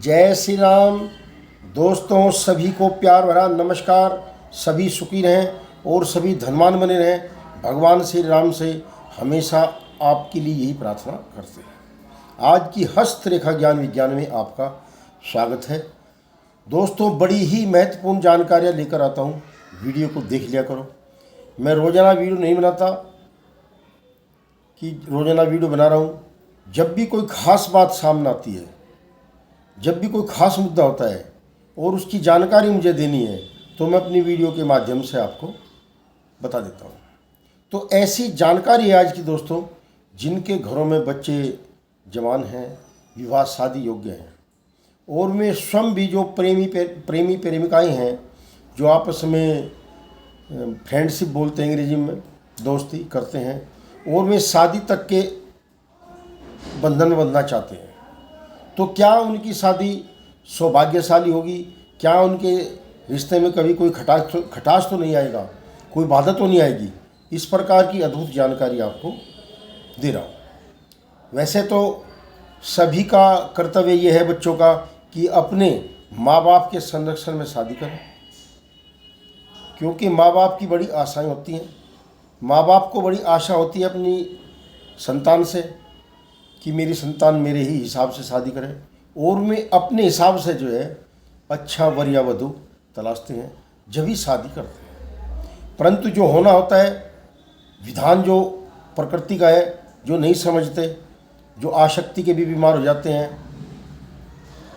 जय श्री राम। दोस्तों सभी को प्यार भरा नमस्कार। सभी सुखी रहें और सभी धनवान बने रहें। भगवान श्री राम से हमेशा आपके लिए यही प्रार्थना करते हैं। आज की हस्तरेखा ज्ञान विज्ञान में आपका स्वागत है। दोस्तों बड़ी ही महत्वपूर्ण जानकारियाँ लेकर आता हूँ, वीडियो को देख लिया करो। मैं रोज़ाना वीडियो नहीं बनाता कि रोज़ाना वीडियो बना रहा हूँ। जब भी कोई ख़ास बात सामने आती है, जब भी कोई ख़ास मुद्दा होता है और उसकी जानकारी मुझे देनी है, तो मैं अपनी वीडियो के माध्यम से आपको बता देता हूँ। तो ऐसी जानकारी है आज की दोस्तों, जिनके घरों में बच्चे जवान हैं, विवाह शादी योग्य हैं, और में स्वयं भी जो प्रेमी प्रेमिकाएँ हैं, जो आपस में फ्रेंडशिप बोलते हैं अंग्रेजी में, दोस्ती करते हैं, और वे शादी तक के बंधन में बंधना चाहते हैं, तो क्या उनकी शादी सौभाग्यशाली होगी? क्या उनके रिश्ते में कभी कोई खटास तो नहीं आएगा, कोई बाधा तो नहीं आएगी? इस प्रकार की अद्भुत जानकारी आपको दे रहा हूँ। वैसे तो सभी का कर्तव्य ये है बच्चों का कि अपने माँ बाप के संरक्षण में शादी करें, क्योंकि माँ बाप की बड़ी आशाएं होती हैं। माँ बाप को बड़ी आशा होती है अपनी संतान से कि मेरी संतान मेरे ही हिसाब से शादी करे, और मैं अपने हिसाब से जो है अच्छा वर या वधू तलाशते हैं, जब ही शादी करते हैं। परंतु जो होना होता है, विधान जो प्रकृति का है, जो नहीं समझते, जो आसक्ति के भी बीमार हो जाते हैं,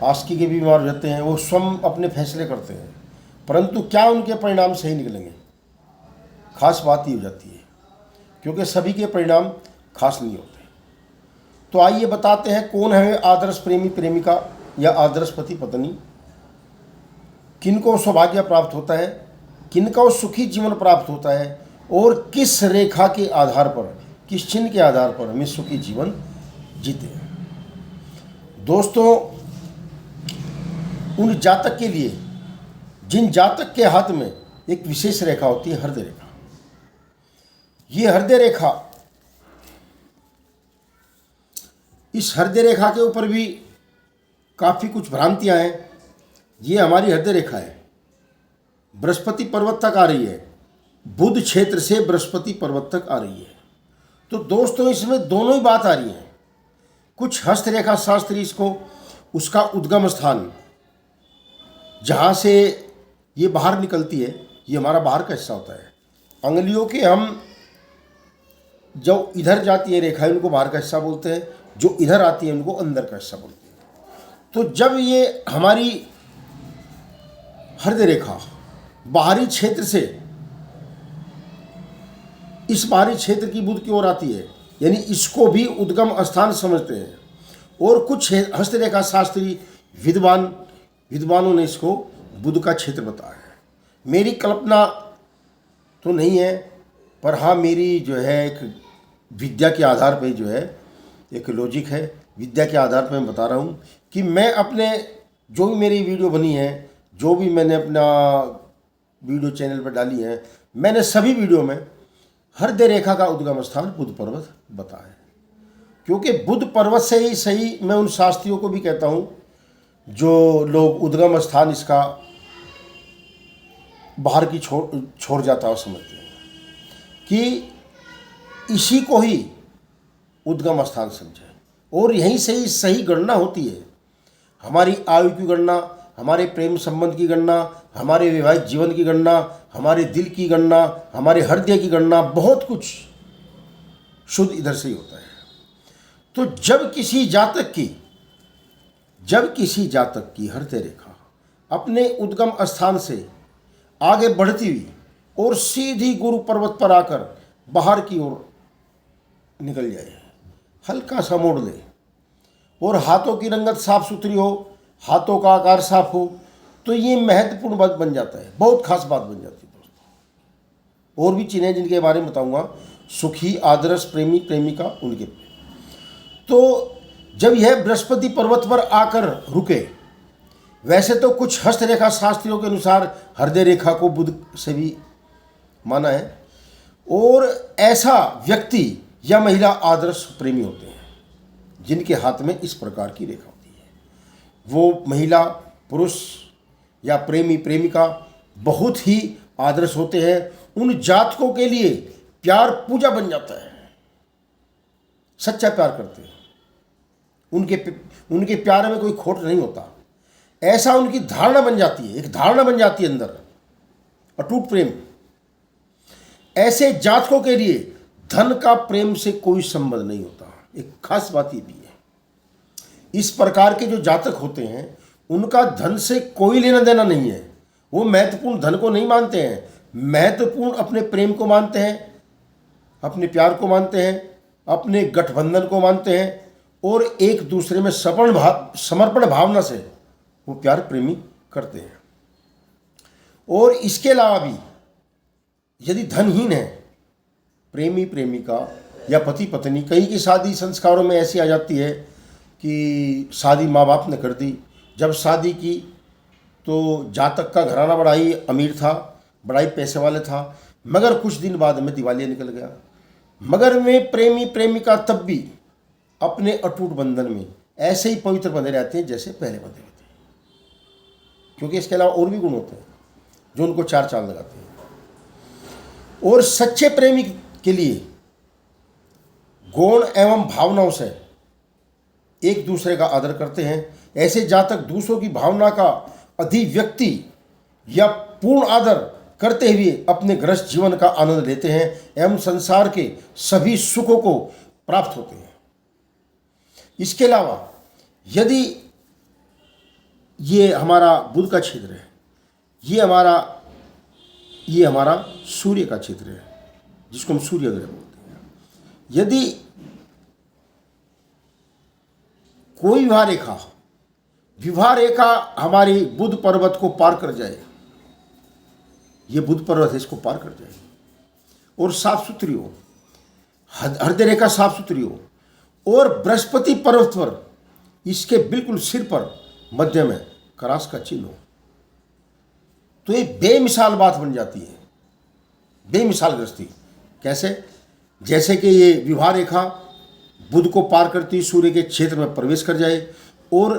आस्की के भी बीमार हो जाते हैं, वो स्वयं अपने फैसले करते हैं, परंतु क्या उनके परिणाम सही निकलेंगे? खास बात ही हो जाती है, क्योंकि सभी के परिणाम खास नहीं होते। तो आइए बताते हैं कौन है आदर्श प्रेमी प्रेमिका या आदर्श पति पत्नी, किनको सौभाग्य प्राप्त होता है, किनको सुखी जीवन प्राप्त होता है, और किस रेखा के आधार पर, किस चिन्ह के आधार पर हमें सुखी जीवन जीते हैं। दोस्तों उन जातक के लिए, जिन जातक के हाथ में एक विशेष रेखा होती है, हृदय रेखा, ये हृदय रेखा, इस हृदय रेखा के ऊपर भी काफ़ी कुछ भ्रांतियां हैं। ये हमारी हृदय रेखा है, बृहस्पति पर्वत तक आ रही है, बुध क्षेत्र से बृहस्पति पर्वत तक आ रही है। तो दोस्तों इसमें दोनों ही बात आ रही है। कुछ हस्तरेखा शास्त्री इसको उसका उद्गम स्थान, जहाँ से ये बाहर निकलती है, ये हमारा बाहर का हिस्सा होता है। अंगुलियों के हम जो इधर जाती है रेखा, उनको बाहर का हिस्सा बोलते हैं, जो इधर आती है उनको अंदर का हिस्सा बोलते हैं। तो जब ये हमारी हृदय रेखा बाहरी क्षेत्र से इस बाहरी क्षेत्र की बुध की ओर आती है, यानी इसको भी उद्गम स्थान समझते हैं। और कुछ हस्तरेखा शास्त्री विद्वानों ने इसको बुध का क्षेत्र बताया है। मेरी कल्पना तो नहीं है, पर हाँ मेरी जो है एक विद्या के आधार पे जो है एक लॉजिक है, विद्या के आधार पे मैं बता रहा हूँ कि मैं अपने जो भी मेरी वीडियो बनी है, जो भी मैंने अपना वीडियो चैनल पर डाली है, मैंने सभी वीडियो में हृदय रेखा का उद्गम स्थान बुध पर्वत बताया है। क्योंकि बुध पर्वत से ही सही मैं उन शास्त्रियों को भी कहता हूँ जो लोग उद्गम स्थान इसका बाहर की छोड़ जाता हो, समझते हैं कि इसी को ही उद्गम स्थान समझे, और यहीं से ही सही गणना होती है। हमारी आयु की गणना, हमारे प्रेम संबंध की गणना, हमारे वैवाहिक जीवन की गणना, हमारे दिल की गणना, हमारे हृदय की गणना, बहुत कुछ शुद्ध इधर से ही होता है। तो जब किसी जातक की हृदय रेखा अपने उद्गम स्थान से आगे बढ़ती हुई और सीधी गुरु पर्वत पर आकर बाहर की ओर निकल जाए, हल्का सा मोड़ ले, और हाथों की रंगत साफ सुथरी हो, हाथों का आकार साफ हो, तो ये महत्वपूर्ण बात बन जाता है, बहुत खास बात बन जाती है दोस्तों। और भी चिन्ह जिनके बारे में बताऊंगा, सुखी आदर्श प्रेमी प्रेमिका उनके। तो जब यह बृहस्पति पर्वत पर आकर रुके, वैसे तो कुछ हस्तरेखा शास्त्रियों के अनुसार हृदय रेखा को बुध से भी माना है, और ऐसा व्यक्ति या महिला आदर्श प्रेमी होते हैं जिनके हाथ में इस प्रकार की रेखा होती है। वो महिला पुरुष या प्रेमी प्रेमिका बहुत ही आदर्श होते हैं। उन जातकों के लिए प्यार पूजा बन जाता है, सच्चा प्यार करते हैं, उनके प्यार में कोई खोट नहीं होता, ऐसा उनकी धारणा बन जाती है, एक धारणा बन जाती है अंदर, अटूट प्रेम। ऐसे जातकों के लिए धन का प्रेम से कोई संबंध नहीं होता। एक खास बात ये भी है, इस प्रकार के जो जातक होते हैं उनका धन से कोई लेना देना नहीं है। वो महत्वपूर्ण धन को नहीं मानते हैं, महत्वपूर्ण अपने प्रेम को मानते हैं, अपने प्यार को मानते हैं, अपने गठबंधन को मानते हैं, और एक दूसरे में समर्पण भावना से वो प्यार प्रेमी करते हैं। और इसके अलावा भी यदि धनहीन है प्रेमी प्रेमिका या पति पत्नी, कई की शादी संस्कारों में ऐसी आ जाती है कि शादी माँ बाप ने कर दी। जब शादी की तो जातक का घराना बड़ा ही अमीर था, बड़ा ही पैसे वाले था, मगर कुछ दिन बाद में दिवालिया निकल गया। मगर वे प्रेमी प्रेमिका तब भी अपने अटूट बंधन में ऐसे ही पवित्र बंधे रहते हैं जैसे पहले बंधे हुए थे, क्योंकि इसके अलावा और भी गुण होते हैं जो उनको चार चांद लगाते हैं। और सच्चे प्रेमी के लिए गुण एवं भावनाओं से एक दूसरे का आदर करते हैं। ऐसे जातक दूसरों की भावना का अभिव्यक्ति या पूर्ण आदर करते हुए अपने गृहस्थ जीवन का आनंद लेते हैं एवं संसार के सभी सुखों को प्राप्त होते हैं। इसके अलावा यदि ये हमारा बुध का क्षेत्र है, ये हमारा सूर्य का क्षेत्र है, जिसको हम सूर्य ग्रह बोलते हैं। यदि कोई विवाह रेखा हमारी बुध पर्वत को पार कर जाए, ये बुध पर्वत है, इसको पार कर जाए और साफ सुथरी हो, हृदय रेखा साफ सुथरी हो, और बृहस्पति पर्वत पर इसके बिल्कुल सिर पर मध्य में क्रॉस का चिन्ह हो, तो ये बेमिसाल बात बन जाती है, बेमिसाल गृहस्थी। कैसे? जैसे कि ये विवाह रेखा बुध को पार करती सूर्य के क्षेत्र में प्रवेश कर जाए और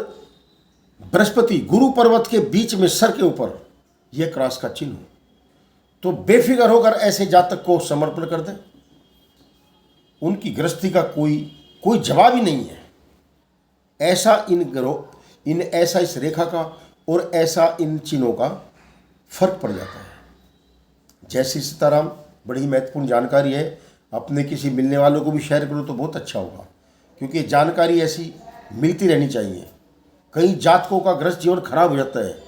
बृहस्पति गुरु पर्वत के बीच में सर के ऊपर यह क्रॉस का चिन्ह हो, तो बेफिक्र होकर ऐसे जातक को समर्पण कर दें। उनकी गृहस्थी का कोई जवाब ही नहीं है। ऐसा ऐसा इस रेखा का और ऐसा इन चिन्हों का फर्क पड़ जाता है। जैसे सीताराम बड़ी महत्वपूर्ण जानकारी है, अपने किसी मिलने वालों को भी शेयर करो तो बहुत अच्छा होगा, क्योंकि जानकारी ऐसी मिलती रहनी चाहिए। कई जातकों का गृहस्थ जीवन खराब हो जाता है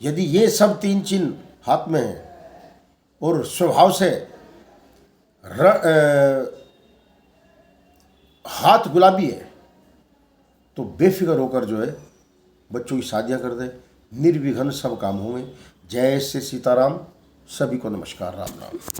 यदि ये सब तीन चिन्ह हाथ में हैं और स्वभाव से हाथ गुलाबी है, तो बेफिक्र होकर जो है बच्चों की शादियां कर दे, निर्विघ्न सब काम होंगे। जय श्री सीताराम। सभी को नमस्कार, राम राम।